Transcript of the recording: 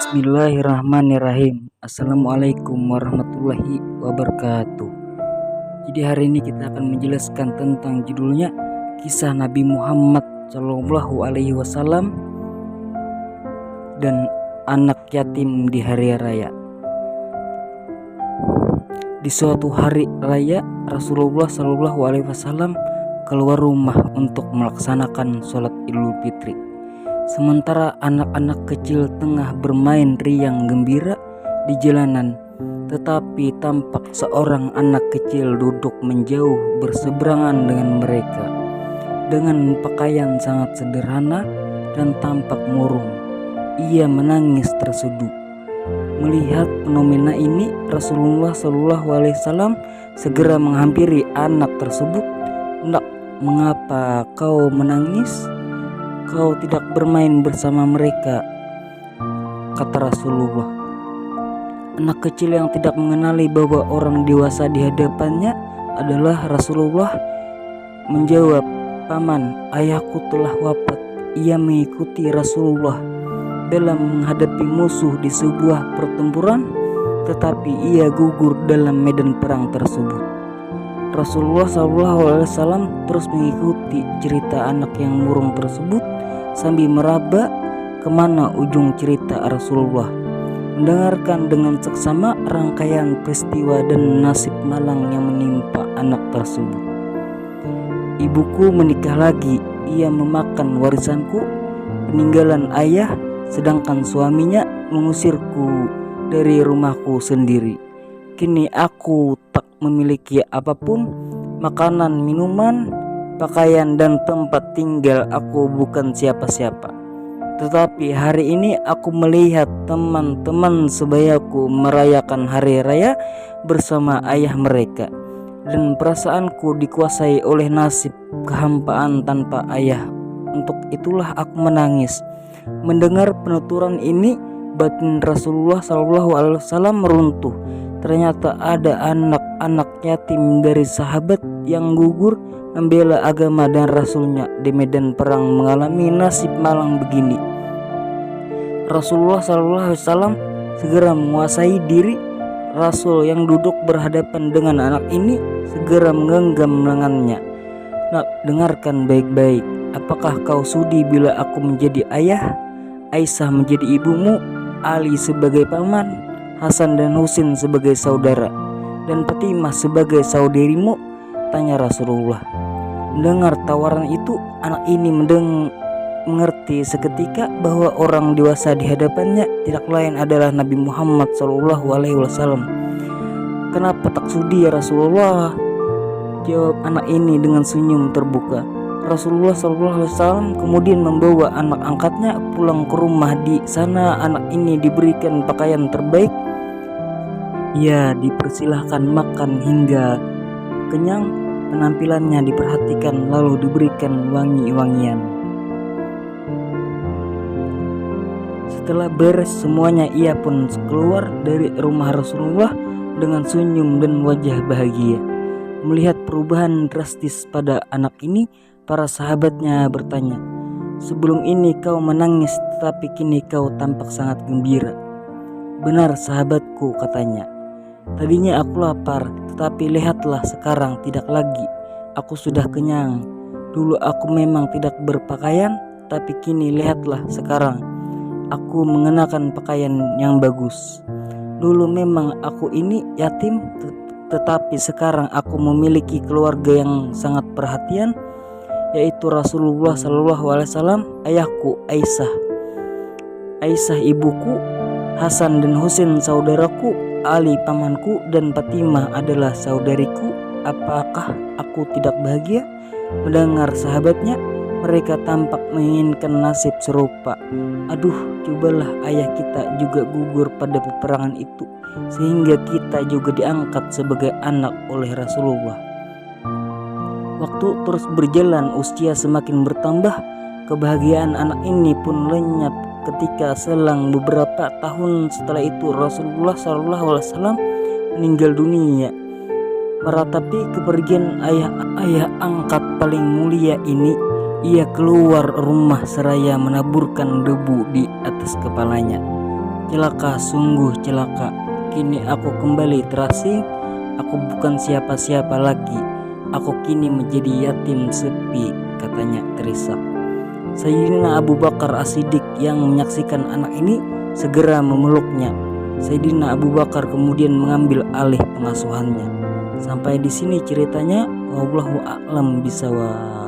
Bismillahirrahmanirrahim. Assalamualaikum warahmatullahi wabarakatuh. Jadi hari ini kita akan menjelaskan tentang judulnya Kisah Nabi Muhammad Shallallahu Alaihi Wasallam dan anak yatim di hari raya. Di suatu hari raya, Rasulullah Shallallahu Alaihi Wasallam keluar rumah untuk melaksanakan sholat Idul Fitri. Sementara anak-anak kecil tengah bermain riang gembira di jalanan, tetapi tampak seorang anak kecil duduk menjauh berseberangan dengan mereka dengan pakaian sangat sederhana dan tampak murung. Ia menangis terseduh. Melihat fenomena ini, Rasulullah SAW segera menghampiri anak tersebut. "Nak, mengapa kau menangis? Kau tidak bermain bersama mereka," kata Rasulullah. Anak kecil yang tidak mengenali bahwa orang dewasa di hadapannya adalah Rasulullah menjawab, "Paman, ayahku telah wafat." Ia mengikuti Rasulullah dalam menghadapi musuh di sebuah pertempuran, tetapi ia gugur dalam medan perang tersebut. Rasulullah SAW terus mengikuti cerita anak yang murung tersebut sambil meraba kemana ujung cerita Rasulullah, mendengarkan dengan seksama rangkaian peristiwa dan nasib malang yang menimpa anak tersebut. "Ibuku menikah lagi, ia memakan warisanku peninggalan ayah, sedangkan suaminya mengusirku dari rumahku sendiri. Kini aku tak memiliki apapun, makanan, minuman, pakaian, dan tempat tinggal. Aku bukan siapa-siapa. Tetapi hari ini aku melihat teman-teman sebayaku merayakan hari raya bersama ayah mereka, dan perasaanku dikuasai oleh nasib kehampaan tanpa ayah. Untuk itulah aku menangis." Mendengar penuturan ini, batin Rasulullah SAW meruntuh. Ternyata ada anak-anak yatim dari sahabat yang gugur membela agama dan Rasulnya di medan perang mengalami nasib malang begini. Rasulullah SAW segera menguasai diri. Rasul yang duduk berhadapan dengan anak ini segera menggenggam lengannya. "Nak, dengarkan baik-baik. Apakah kau sudi bila aku menjadi ayah, Aisyah menjadi ibumu, Ali sebagai paman, Hasan dan Husin sebagai saudara, dan Fatimah sebagai saudarimu?" tanya Rasulullah. Mendengar tawaran itu, anak ini mengerti seketika bahwa orang dewasa di hadapannya tidak lain adalah Nabi Muhammad SAW. "Kenapa tak sudi ya Rasulullah?" jawab anak ini dengan senyum terbuka. Rasulullah SAW kemudian membawa anak angkatnya pulang ke rumah. Di sana anak ini diberikan pakaian terbaik. Ia dipersilahkan makan hingga kenyang. Penampilannya diperhatikan lalu diberikan wangi-wangian. Setelah beres semuanya, ia pun keluar dari rumah Rasulullah dengan senyum dan wajah bahagia. Melihat perubahan drastis pada anak ini, para sahabatnya bertanya, "Sebelum ini kau menangis, tetapi kini kau tampak sangat gembira." "Benar sahabatku," katanya. "Tadinya aku lapar, tetapi lihatlah sekarang tidak lagi. Aku sudah kenyang. Dulu aku memang tidak berpakaian, tapi kini lihatlah sekarang aku mengenakan pakaian yang bagus. Dulu memang aku ini yatim, tetapi sekarang aku memiliki keluarga yang sangat perhatian, yaitu Rasulullah SAW, ayahku Aisyah, ibuku, Hasan dan Husin saudaraku, Ali pamanku, dan Fatimah adalah saudariku. Apakah aku tidak bahagia?" Mendengar sahabatnya, mereka tampak menginginkan nasib serupa. "Aduh, cobalah ayah kita juga gugur pada peperangan itu, sehingga kita juga diangkat sebagai anak oleh Rasulullah." Waktu terus berjalan, usia semakin bertambah. Kebahagiaan anak ini pun lenyap ketika selang beberapa tahun setelah itu Rasulullah SAW meninggal dunia. Meratapi kepergian ayah angkat paling mulia ini, ia keluar rumah seraya menaburkan debu di atas kepalanya. Celaka, sungguh celaka. Kini aku kembali terasing. Aku bukan siapa-siapa lagi. Aku kini menjadi yatim sepi, katanya terisak. Sayyidina Abu Bakar As-Siddiq yang menyaksikan anak ini segera memeluknya. Sayyidina Abu Bakar kemudian mengambil alih pengasuhannya. Sampai di sini ceritanya. Wallahu a'lam bishawab.